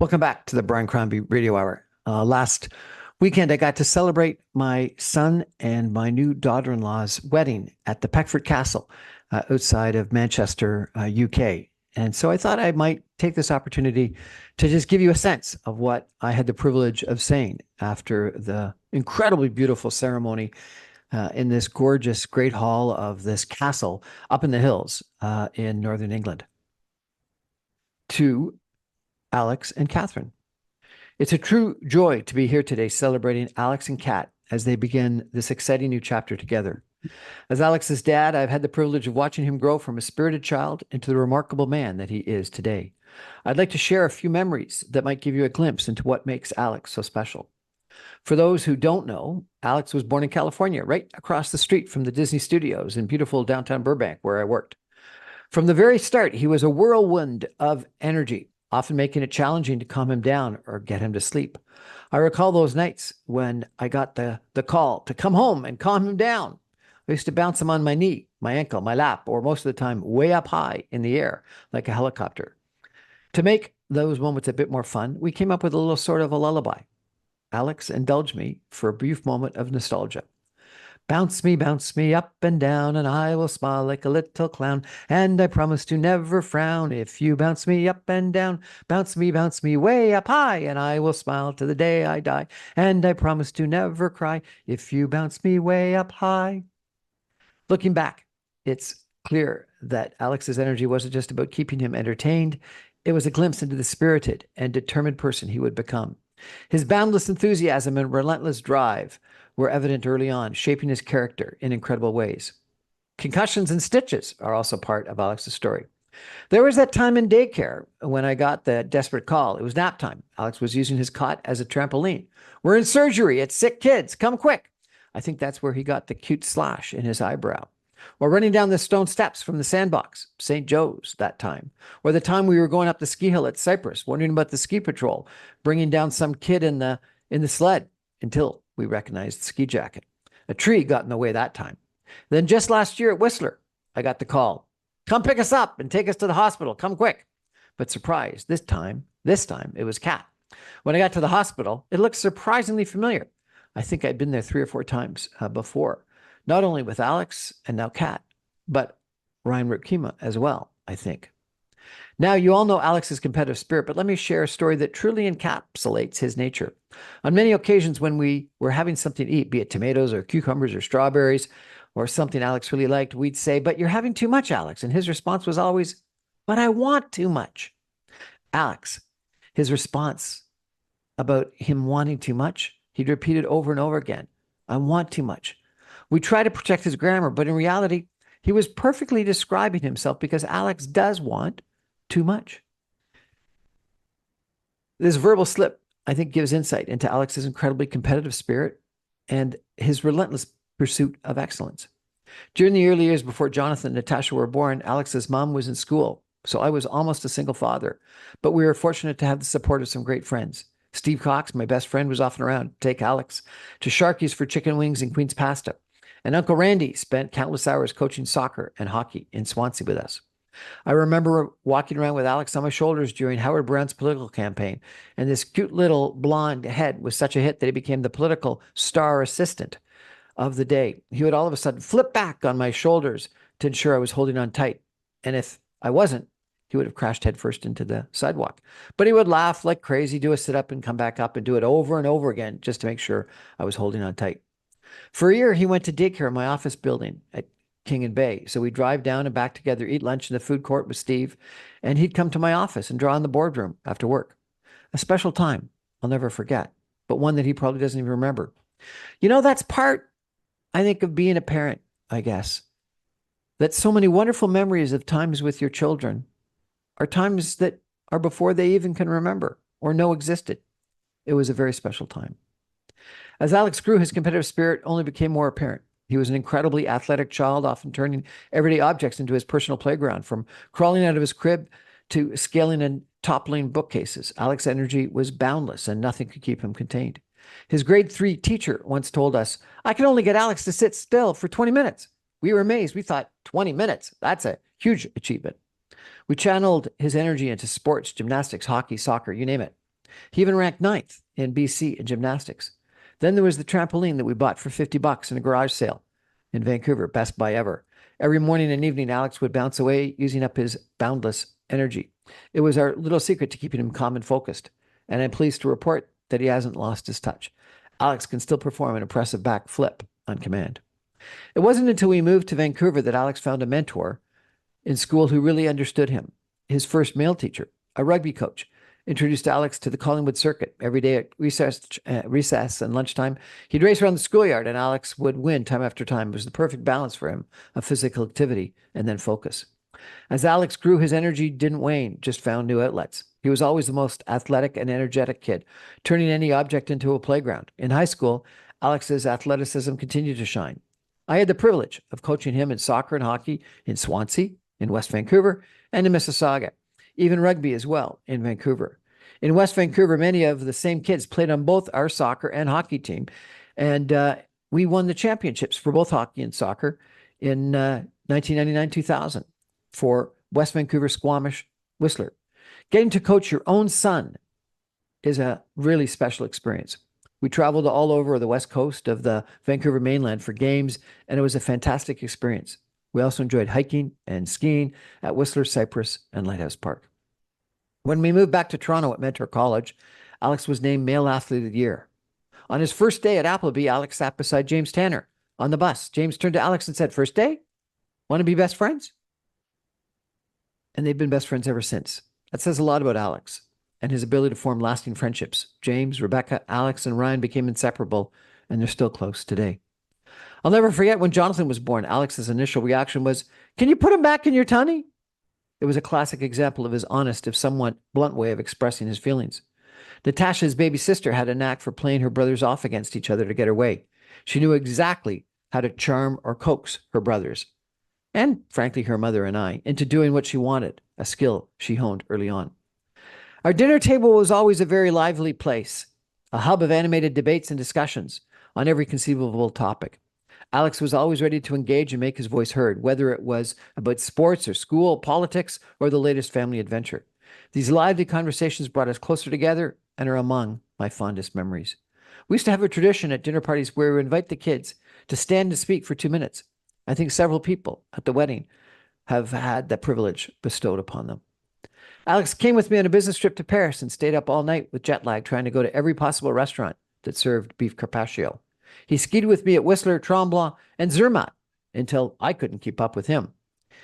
Welcome back to the Brian Crombie Radio Hour. Last weekend, I got to celebrate my son and my new daughter-in-law's wedding at the Peckford Castle outside of Manchester, UK. And so I thought I might take this opportunity to just give you a sense of what I had the privilege of saying after the incredibly beautiful ceremony in this gorgeous great hall of this castle up in the hills in northern England. To Alex and Catherine. It's a true joy to be here today celebrating Alex and Kat as they begin this exciting new chapter together. As Alex's dad, I've had the privilege of watching him grow from a spirited child into the remarkable man that he is today. I'd like to share a few memories that might give you a glimpse into what makes Alex so special. For those who don't know, Alex was born in California, right across the street from the Disney Studios in beautiful downtown Burbank, where I worked. From the very start, he was a whirlwind of energy, often making it challenging to calm him down or get him to sleep. I recall those nights when I got the call to come home and calm him down. I used to bounce him on my knee, my ankle, my lap, or most of the time way up high in the air, like a helicopter. To make those moments a bit more fun, we came up with a little sort of a lullaby. Alex indulged me for a brief moment of nostalgia. Bounce me up and down, and I will smile like a little clown. And I promise to never frown if you bounce me up and down. Bounce me way up high, and I will smile to the day I die. And I promise to never cry if you bounce me way up high. Looking back, it's clear that Alex's energy wasn't just about keeping him entertained. It was a glimpse into the spirited and determined person he would become. His boundless enthusiasm and relentless drive were evident early on, shaping his character in incredible ways. Concussions and stitches are also part of Alex's story. There was that time in daycare when I got the desperate call. It was nap time. Alex was using his cot as a trampoline. We're in surgery. It's sick kids. Come quick. I think that's where he got the cute slash in his eyebrow. Or running down the stone steps from the sandbox, St. Joe's that time. Or the time we were going up the ski hill at Cypress, wondering about the ski patrol, bringing down some kid in the sled until we recognized the ski jacket. A tree got in the way that time. Then just last year at Whistler, I got the call. Come pick us up and take us to the hospital. Come quick. But surprise, this time, it was Kat. When I got to the hospital, it looked surprisingly familiar. I think I'd been there 3 or 4 times before, not only with Alex and now Kat, but Ryan Rukima as well, I think. Now, you all know Alex's competitive spirit, but let me share a story that truly encapsulates his nature. On many occasions when we were having something to eat, be it tomatoes or cucumbers or strawberries or something Alex really liked, we'd say, but you're having too much, Alex. And his response was always, but I want too much. Alex, his response about him wanting too much, he'd repeat it over and over again. I want too much. We try to protect his grammar, but in reality, he was perfectly describing himself because Alex does want too much. This verbal slip, I think, gives insight into Alex's incredibly competitive spirit and his relentless pursuit of excellence. During the early years before Jonathan and Natasha were born, Alex's mom was in school, so I was almost a single father. But we were fortunate to have the support of some great friends. Steve Cox, my best friend, was often around to take Alex to Sharky's for chicken wings and Queen's pasta. And Uncle Randy spent countless hours coaching soccer and hockey in Swansea with us. I remember walking around with Alex on my shoulders during Howard Brown's political campaign, and this cute little blonde head was such a hit that he became the political star assistant of the day. He would all of a sudden flip back on my shoulders to ensure I was holding on tight. And if I wasn't, he would have crashed headfirst into the sidewalk. But he would laugh like crazy, do a sit-up and come back up and do it over and over again just to make sure I was holding on tight. For a year, he went to daycare in my office building at King and Bay. So we'd drive down and back together, eat lunch in the food court with Steve, and he'd come to my office and draw in the boardroom after work. A special time I'll never forget, but one that he probably doesn't even remember. You know, that's part, I think, of being a parent, I guess. That so many wonderful memories of times with your children are times that are before they even can remember or know existed. It was a very special time. As Alex grew, his competitive spirit only became more apparent. He was an incredibly athletic child, often turning everyday objects into his personal playground, from crawling out of his crib to scaling and toppling bookcases. Alex's energy was boundless, and nothing could keep him contained. His grade 3 teacher once told us, I can only get Alex to sit still for 20 minutes. We were amazed. We thought, 20 minutes? That's a huge achievement. We channeled his energy into sports, gymnastics, hockey, soccer, you name it. He even ranked ninth in BC in gymnastics. Then there was the trampoline that we bought for $50 in a garage sale in Vancouver, best buy ever. Every morning and evening, Alex would bounce away, using up his boundless energy. It was our little secret to keeping him calm and focused, and I'm pleased to report that he hasn't lost his touch. Alex can still perform an impressive back flip on command. It wasn't until we moved to Vancouver that Alex found a mentor in school who really understood him. His first male teacher, a rugby coach, introduced Alex to the Collingwood circuit. Every day at recess and lunchtime, he'd race around the schoolyard, and Alex would win time after time. It was the perfect balance for him of physical activity and then focus. As Alex grew, his energy didn't wane, just found new outlets. He was always the most athletic and energetic kid, turning any object into a playground. In high school, Alex's athleticism continued to shine. I had the privilege of coaching him in soccer and hockey in Swansea, in West Vancouver, and in Mississauga, even rugby as well in Vancouver. In West Vancouver, many of the same kids played on both our soccer and hockey team, and we won the championships for both hockey and soccer in 1999-2000 for West Vancouver Squamish Whistler. Getting to coach your own son is a really special experience. We traveled all over the west coast of the Vancouver mainland for games, and it was a fantastic experience. We also enjoyed hiking and skiing at Whistler, Cypress, and Lighthouse Park. When we moved back to Toronto at Mentor College, Alex was named Male Athlete of the Year. On his first day at Appleby, Alex sat beside James Tanner on the bus. James turned to Alex and said, "First day? Want to be best friends?" And they've been best friends ever since. That says a lot about Alex and his ability to form lasting friendships. James, Rebecca, Alex, and Ryan became inseparable, and they're still close today. I'll never forget when Jonathan was born. Alex's initial reaction was, "Can you put him back in your tummy?" It was a classic example of his honest, if somewhat blunt way of expressing his feelings. Natasha's baby sister had a knack for playing her brothers off against each other to get her way. She knew exactly how to charm or coax her brothers, and frankly her mother and I, into doing what she wanted, a skill she honed early on. Our dinner table was always a very lively place, a hub of animated debates and discussions on every conceivable topic. Alex was always ready to engage and make his voice heard, whether it was about sports or school, politics, or the latest family adventure. These lively conversations brought us closer together and are among my fondest memories. We used to have a tradition at dinner parties where we would invite the kids to stand and speak for 2 minutes. I think several people at the wedding have had that privilege bestowed upon them. Alex came with me on a business trip to Paris and stayed up all night with jet lag, trying to go to every possible restaurant that served beef carpaccio. He skied with me at Whistler, Tremblant, and Zermatt until I couldn't keep up with him.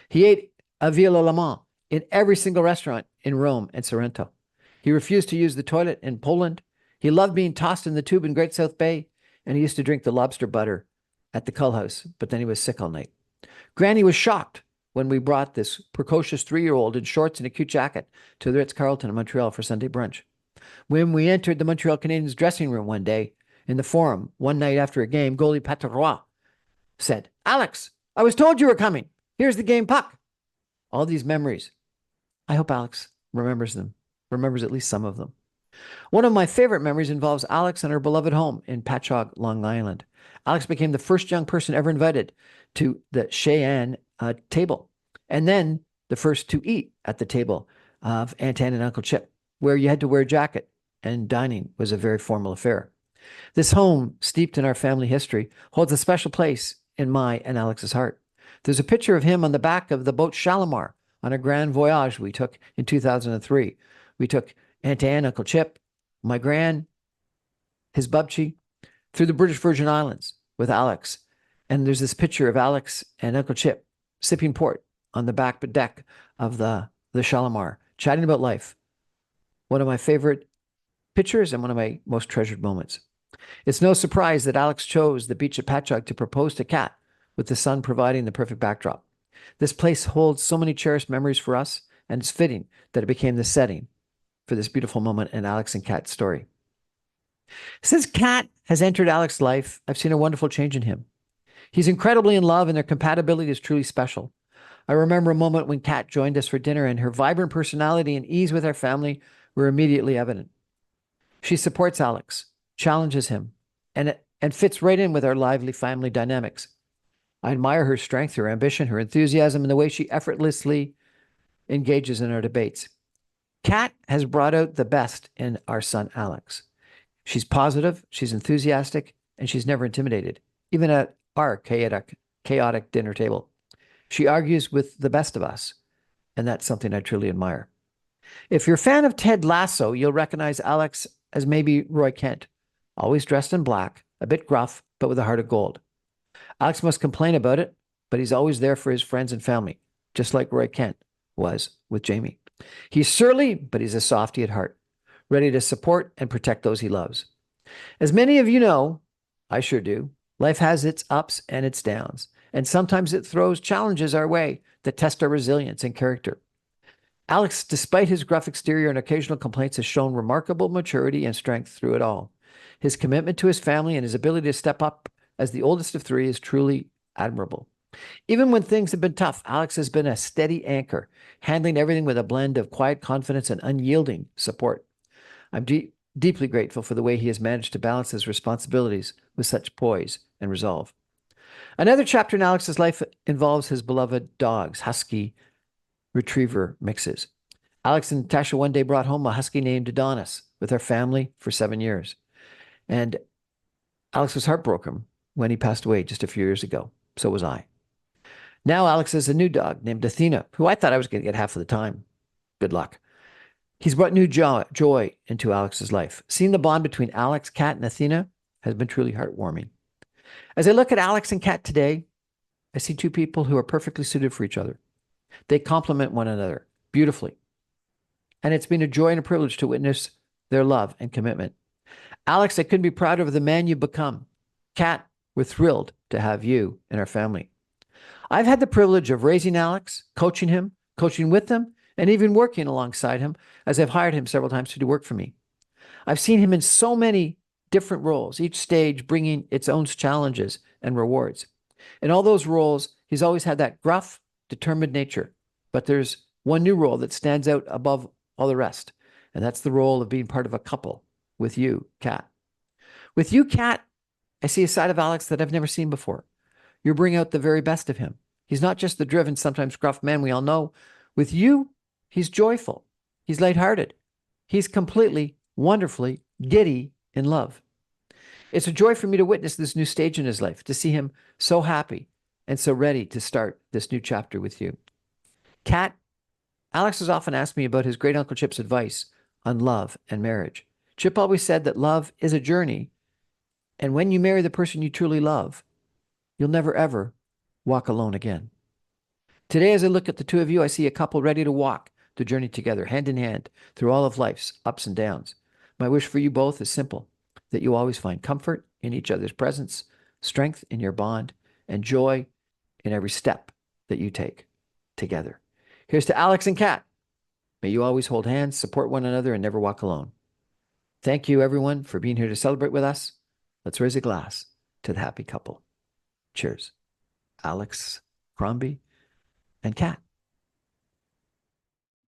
He ate a Ville-au-Lemans in every single restaurant in Rome and Sorrento. He refused to use the toilet in Poland. He loved being tossed in the tube in Great South Bay, and he used to drink the lobster butter at the Cull House, but then he was sick all night. Granny was shocked when we brought this precocious 3-year-old in shorts and a cute jacket to the Ritz-Carlton in Montreal for Sunday brunch. When we entered the Montreal Canadiens dressing room one day, in the forum, one night after a game, goalie Patrick said, "Alex, I was told you were coming. Here's the game puck." All these memories. I hope Alex remembers them, remembers at least some of them. One of my favorite memories involves Alex and her beloved home in Patchogue, Long Island. Alex became the first young person ever invited to the Cheyenne table, and then the first to eat at the table of Aunt Ann and Uncle Chip, where you had to wear a jacket, and dining was a very formal affair. This home, steeped in our family history, holds a special place in my and Alex's heart. There's a picture of him on the back of the boat Shalimar on a grand voyage we took in 2003. We took Aunt Ann, Uncle Chip, my gran, his bubchie, through the British Virgin Islands with Alex. And there's this picture of Alex and Uncle Chip sipping port on the back deck of the Shalimar, chatting about life. One of my favorite pictures and one of my most treasured moments. It's no surprise that Alex chose the beach at Patchogue to propose to Kat, with the sun providing the perfect backdrop. This place holds so many cherished memories for us, and it's fitting that it became the setting for this beautiful moment in Alex and Kat's story. Since Kat has entered Alex's life, I've seen a wonderful change in him. He's incredibly in love, and their compatibility is truly special. I remember a moment when Kat joined us for dinner, and her vibrant personality and ease with our family were immediately evident. She supports Alex, challenges him, and fits right in with our lively family dynamics. I admire her strength, her ambition, her enthusiasm, and the way she effortlessly engages in our debates. Kat has brought out the best in our son, Alex. She's positive, she's enthusiastic, and she's never intimidated, even at our chaotic dinner table. She argues with the best of us, and that's something I truly admire. If you're a fan of Ted Lasso, you'll recognize Alex as maybe Roy Kent, always dressed in black, a bit gruff, but with a heart of gold. Alex must complain about it, but he's always there for his friends and family, just like Roy Kent was with Jamie. He's surly, but he's a softy at heart, ready to support and protect those he loves. As many of you know, I sure do, life has its ups and its downs, and sometimes it throws challenges our way that test our resilience and character. Alex, despite his gruff exterior and occasional complaints, has shown remarkable maturity and strength through it all. His commitment to his family and his ability to step up as the oldest of three is truly admirable. Even when things have been tough, Alex has been a steady anchor, handling everything with a blend of quiet confidence and unyielding support. I'm deeply grateful for the way he has managed to balance his responsibilities with such poise and resolve. Another chapter in Alex's life involves his beloved dogs, husky retriever mixes. Alex and Natasha one day brought home a husky named Adonis with our family for 7 years. And Alex was heartbroken when he passed away just a few years ago. So was I. Now Alex has a new dog named Athena, who I thought I was going to get half of the time. Good luck. He's brought new joy into Alex's life. Seeing the bond between Alex, Kat, and Athena has been truly heartwarming. As I look at Alex and Kat today, I see two people who are perfectly suited for each other. They complement one another beautifully. And it's been a joy and a privilege to witness their love and commitment. Alex, I couldn't be prouder of the man you've become. Kat, we're thrilled to have you in our family. I've had the privilege of raising Alex, coaching him, coaching with him, and even working alongside him as I've hired him several times to do work for me. I've seen him in so many different roles, each stage bringing its own challenges and rewards. In all those roles, he's always had that gruff, determined nature. But there's one new role that stands out above all the rest, and that's the role of being part of a couple with you, Kat. With you, Kat, I see a side of Alex that I've never seen before. You bring out the very best of him. He's not just the driven, sometimes gruff man we all know. With you, he's joyful. He's lighthearted. He's completely, wonderfully giddy in love. It's a joy for me to witness this new stage in his life, to see him so happy and so ready to start this new chapter with you. Kat, Alex has often asked me about his great Uncle Chip's advice on love and marriage. Chip always said that love is a journey, and when you marry the person you truly love, you'll never ever walk alone again. Today, as I look at the two of you, I see a couple ready to walk the journey together, hand in hand, through all of life's ups and downs. My wish for you both is simple, that you always find comfort in each other's presence, strength in your bond, and joy in every step that you take together. Here's to Alex and Kat. May you always hold hands, support one another, and never walk alone. Thank you, everyone, for being here to celebrate with us. Let's raise a glass to the happy couple. Cheers. Alex, Crombie, and Kat.